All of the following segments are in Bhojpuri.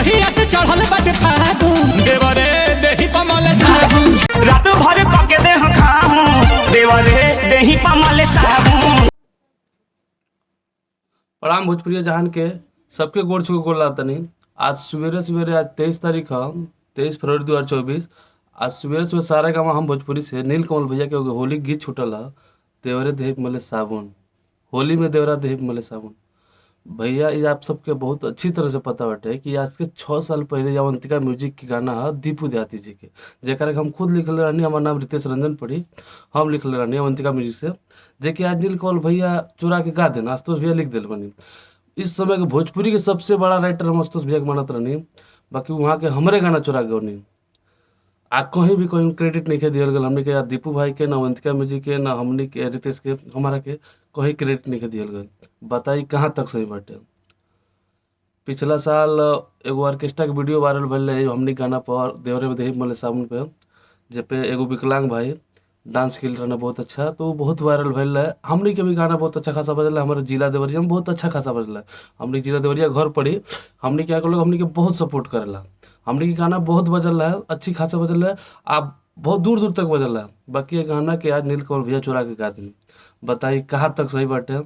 जहिया से चढ़ल बाटे फागुन देवरे देही पमल साबुन रात भर पके देह खाऊं देवरे देही पमल साबुन। प्रणाम भोजपुरी जहान के सबके गोड़ छू गोड़ तनी। आज सवेरे सवेरे आज 23 तारीख है, 23 फरवरी 2024। आज सवेरे सवेरे सारे गाँव हम भोजपुरी से नील कमल भैया के होली गीत छूटल है, देवरे देही मले साबुन। होली में देवरा देही मले साबुन। भैया ये आप सबके बहुत अच्छी तरह से पता बाटे कि आज के 6 साल पहले अवंतिका म्यूजिक के गाना है दीपू देहाती जी के, जेकर हम खुद लिखल रहनी। हमार नाम रितेश रंजन पड़ी, हम लिखल रहनी अवंतिका म्यूजिक से, जेकि आज नील कमल भैया चुरा के गा देना आशुतोष भैया लिख दिल बनी। इस समय के भोजपुरी के सबसे बड़ा राइटर हम आशुतोष भैया के मानत रहनी, बाकी वहाँ के हमरे गाना चुरा गए। आ कहीं भी कोई क्रेडिट नहीं दिया गया हमने के, दीपू भाई के, ना अवंतिका म्यूजिक के, ना हमने के रितेश के, हमारा के कहीं क्रेडिट नहीं दिया गया। बताई कहाँ तक सही बाटे। पिछला साल एगो ऑर्केस्ट्रा के वीडियो वायरल भल रहे हमने गाना पर देवरे में देही मले साबुन पे, जे पे एगो विकलांग भाई डांस खेल रहा बहुत अच्छा, तो बहुत वायरल भल रहा है। हमने के भी गाना बहुत अच्छा खासा बजल है, हमारे जिला देवरिया में बहुत अच्छा खासा बजल है। हमने जिला देवरिया घर पड़ी, हमने क्या कर लोग हमने के बहुत सपोर्ट करेला। हमने के गाना बहुत बजल है, अच्छी खासा बजल है, आप बहुत दूर दूर तक बजल है। बाकी ये गाना के आज नील कमल भैया चुरा के गा दी। बताई कहाँ तक सही बाटे।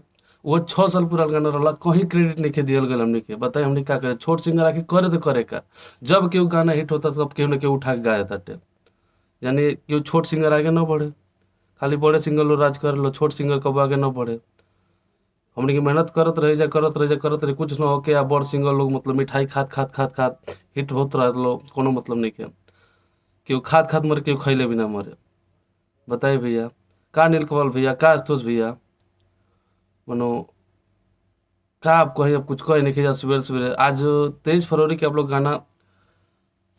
वो 6 साल पूरा गाना रहा, कहीं क्रेडिट नहीं दिया गया हमने के। बताइए हमने क्या करे, छोट सिंगर आके करे तो करे का। जब केहू गाना हिट होता तब केहू न केहू उठा के गा देता। यानी केहू छोट सिंगर आगे न बढ़े, खाली बड़े सिंगर लोग राज कर लो, छोट सिंगर कब आगे न बढ़े। हमने की मेहनत करत रहे जा करत रहे कुछ न होके आ बड़ सिंगर लोग मतलब मिठाई खात हिट होत रह लो, कोनो मतलब नहीं के। केहू खात मरे, केहू खैले बिना मरे। बताइए भैया का नील कमल भैया, का आशुतोष भैया, मनो का आप कहीं अब कुछ कह नहीं किया। सवेरे सवेरे आज 23 फरवरी के आप लोग गाना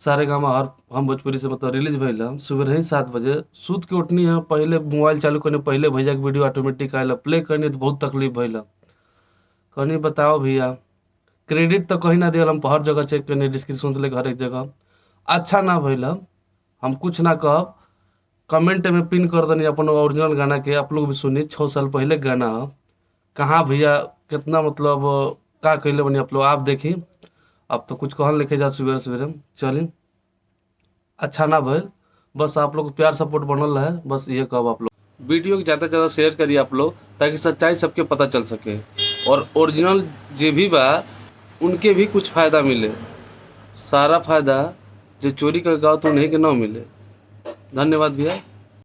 सारे गाँव हर हम भोजपुरी से मतलब रिलीज भैल सुबह ही 7 बजे सूत के उठनी है। पहले मोबाइल चालू करने पहले भैया के वीडियो ऑटोमेटिक आयल, प्ले करनी तो बहुत तकलीफ भैल। कहनी बताओ भैया, क्रेडिट तो कहीं ना दिया, हम हर जगह चेक करनी, डिस्क्रिप्शन से लेकर हर एक जगह। अच्छा ना भैल, हम कुछ ना कहब, कमेंट में पिन कर देनी अपन ओरिजिनल गाना के। आप लोग भी सुनी, 6 साल पहले गाना है। कहाँ भैया कितना मतलब का कैले बनी आप लोग, आप देखी। अब तो कुछ कहन लिखे जा सवेरे सवेरे चली, अच्छा ना भैल। बस आप लोग प्यार सपोर्ट बनल है, बस ये कहब। आप लोग वीडियो को ज़्यादा से ज़्यादा शेयर करिए आप लोग, ताकि सच्चाई सबके पता चल सके और ओरिजिनल जे भी बा उनके भी कुछ फ़ायदा मिले। सारा फायदा जो चोरी कर गाँव तो उन्हीं के ना मिले। धन्यवाद भैया।